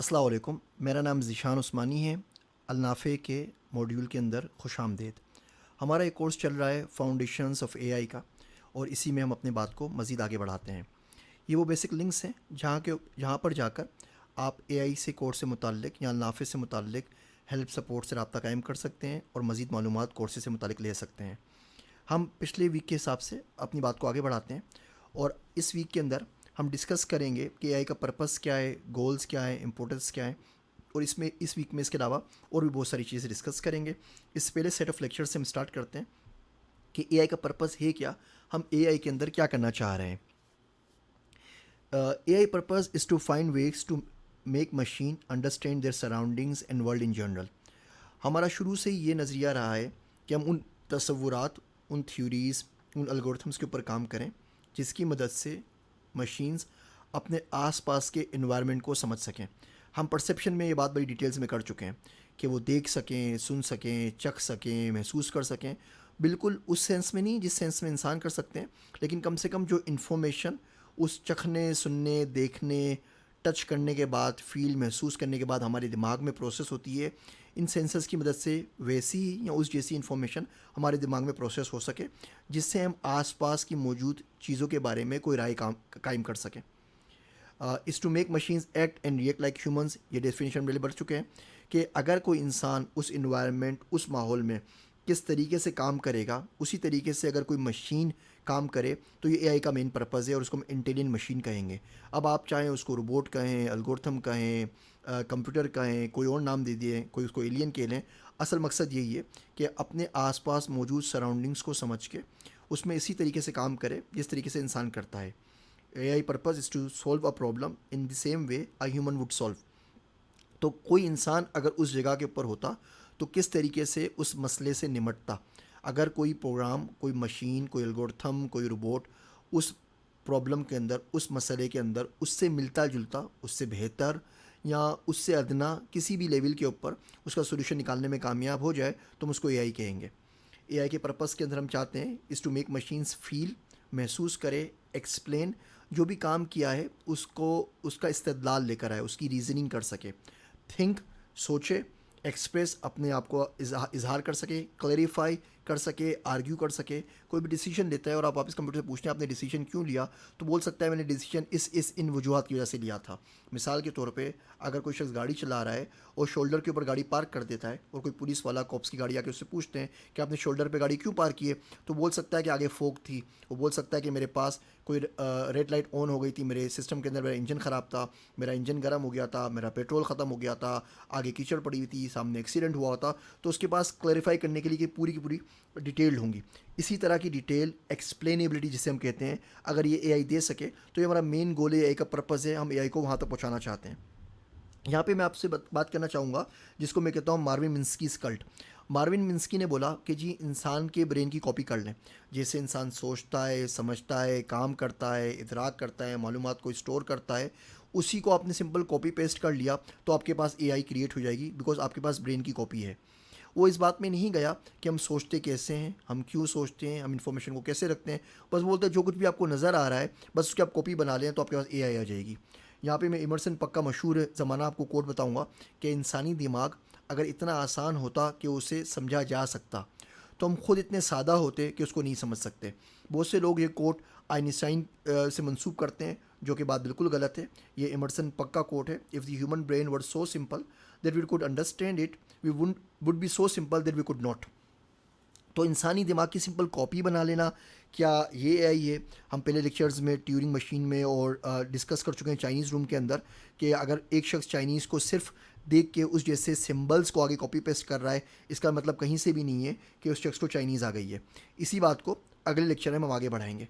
अस्सलाम वालेकुम। मेरा नाम ज़ीशान उस्मानी है। अलनाफ़े के मॉड्यूल के अंदर खुशामदीद। हमारा एक कोर्स चल रहा है फाउंडेशंस ऑफ एआई का, और इसी में हम अपनी बात को मज़ीद आगे बढ़ाते हैं। ये वो बेसिक लिंक्स हैं जहाँ पर जाकर आप एआई से कोर्स से मुताल्लिक़ या अलनाफ़े से मुताल्लिक़ हेल्प सपोर्ट से रब्ता कायम कर सकते हैं और मज़ीद मालूमात कोर्सेज़ से मुताल्लिक़ ले सकते हैं। हम पिछले वीक के हिसाब से अपनी बात को आगे बढ़ाते हैं, और इस वीक के अंदर हम डिस्कस करेंगे कि एआई का पर्पस क्या है, गोल्स क्या है, इंपॉर्टेंस क्या है। और इस वीक में इसके अलावा और भी बहुत सारी चीज़ें डिस्कस करेंगे। इस पहले सेट ऑफ लेक्चर से हम स्टार्ट करते हैं कि एआई का पर्पस है क्या, हम एआई के अंदर क्या करना चाह रहे हैं। AI purpose is to find ways to make machine understand their surroundings and world in general. हमारा शुरू से ही ये नज़रिया रहा है कि हम उन तसव्वुरात, उन थ्योरीज़, उन एल्गोरिथम्स के ऊपर काम करें जिसकी मदद से मशीन्स अपने आसपास के इन्वायरमेंट को समझ सकें। हम परसेप्शन में ये बात बड़ी डिटेल्स में कर चुके हैं कि वो देख सकें, सुन सकें, चख सकें, महसूस कर सकें। बिल्कुल उस सेंस में नहीं जिस सेंस में इंसान कर सकते हैं, लेकिन कम से कम जो इन्फॉर्मेशन उस चखने, सुनने, देखने, टच करने के बाद, फील महसूस करने के बाद हमारे दिमाग में प्रोसेस होती है, इन सेंसर्स की मदद से वैसी ही या उस जैसी इन्फॉर्मेशन हमारे दिमाग में प्रोसेस हो सके, जिससे हम आसपास की मौजूद चीज़ों के बारे में कोई राय कायम कर सकें। Is to make machines act and react like humans. ये डेफिनेशन पहले बढ़ चुके हैं कि अगर कोई इंसान उस इन्वायरमेंट, उस माहौल में किस तरीके से काम करेगा, उसी तरीके से अगर कोई मशीन काम करे तो ये एआई का मेन पर्पज़ है, और उसको हम इंटेलिजेंट मशीन कहेंगे। अब आप चाहें उसको रोबोट कहें, एल्गोरिथम कहें, कंप्यूटर कहें, कोई और नाम दे दिए, कोई उसको एलियन कह लें, असल मकसद यही है कि अपने आसपास मौजूद सराउंडिंग्स को समझ के उसमें इसी तरीके से काम करे जिस तरीके से इंसान करता है। AI purpose is to solve a problem in the same way a human would solve। तो कोई इंसान अगर उस जगह के ऊपर होता तो किस तरीके से उस मसले से निमटता। अगर कोई प्रोग्राम, कोई मशीन, कोई एल्गोरिथम, कोई रोबोट उस प्रॉब्लम के अंदर, उस मसले के अंदर उससे मिलता जुलता, उससे बेहतर या उससे अदना किसी भी लेवल के ऊपर उसका सोल्यूशन निकालने में कामयाब हो जाए तो हम उसको एआई कहेंगे। एआई के पर्पस के अंदर हम चाहते हैं is to make machines feel, महसूस करे, एक्सप्लेन, जो भी काम किया है उसको, उसका इस्तेदलाल लेकर आए, उसकी रीजनिंग कर सके, थिंक, सोचे, एक्सप्रेस, अपने आप को इजहार कर सके, क्लैरिफाई कर सके, आर्ग्यू कर सके। कोई भी डिसीजन लेता है और आप वापस कंप्यूटर से पूछते हैं आपने डिसीजन क्यों लिया, तो बोल सकता है मैंने डिसीजन इस इन वजूहत की वजह से लिया था। मिसाल के तौर पे अगर कोई शख्स गाड़ी चला रहा है और शोल्डर के ऊपर गाड़ी पार्क कर देता है, और कोई पुलिस वाला, कॉप्स की गाड़ी आके उससे पूछते हैं कि आपने शोल्डर पे गाड़ी क्यों पार्क की है, तो बोल सकता है कि आगे फोक थी। वो बोल सकता है कि मेरे पास कोई रेड लाइट ऑन हो गई थी, मेरे सिस्टम के अंदर मेरा इंजन ख़राब था, मेरा इंजन गर्म हो गया था, मेरा पेट्रोल ख़त्म हो गया था, आगे कीचड़ पड़ी हुई थी, सामने एक्सीडेंट हुआ था। तो उसके पास क्लैरिफाई करने के लिए कि पूरी की पूरी डिटेल्ड होंगी। इसी तरह की डिटेल, एक्सप्लेनेबिलिटी जिसे हम कहते हैं, अगर ये एआई दे सके तो ये हमारा मेन गोल है, एआई का पर्पज़ है, हम एआई को वहाँ तक पहुँचाना चाहते हैं। यहाँ पे मैं आपसे बात करना चाहूँगा जिसको मैं कहता हूँ Marvin Minsky cult. Marvin Minsky ने बोला कि जी इंसान के ब्रेन की कॉपी कर लें। जैसे इंसान सोचता है, समझता है, काम करता है, इदराक करता है, मालूमात को स्टोर करता है, उसी को आपने सिंपल कॉपी पेस्ट कर लिया तो आपके पास एआई क्रिएट हो जाएगी, बिकॉज आपके पास ब्रेन की कॉपी है। वो इस बात में नहीं गया कि हम सोचते कैसे हैं, हम क्यों सोचते हैं, हम इन्फॉर्मेशन को कैसे रखते हैं। बस बोलते हैं जो कुछ भी आपको नज़र आ रहा है बस उसकी आप कॉपी बना लें तो आपके पास एआई आ जाएगी। यहाँ पे मैं इमर्सन पक्का मशहूर ज़माना आपको कोट बताऊँगा कि इंसानी दिमाग अगर इतना आसान होता कि उसे समझा जा सकता तो हम खुद इतने सादा होते कि उसको नहीं समझ सकते। बहुत से लोग ये कोट आइंस्टाइन से मंसूब करते हैं, जो कि बात बिल्कुल गलत है। ये इमर्सन पक्का कोट है। If the human brain were so simple that we could understand it, we would be so simple that we could not. तो इंसानी दिमाग की सिंपल कॉपी बना लेना, क्या ये एआई है? हम पहले लेक्चर्स में ट्यूरिंग मशीन में और डिस्कस कर चुके हैं चाइनीज़ रूम के अंदर कि अगर एक शख्स चाइनीज़ को सिर्फ देख के उस जैसे सिंबल्स को आगे कॉपी पेस्ट कर रहा है, इसका मतलब कहीं से भी नहीं है कि उस शख्स को चाइनीज़ आ गई है। इसी बात को अगले लेक्चर में हम आगे बढ़ाएंगे।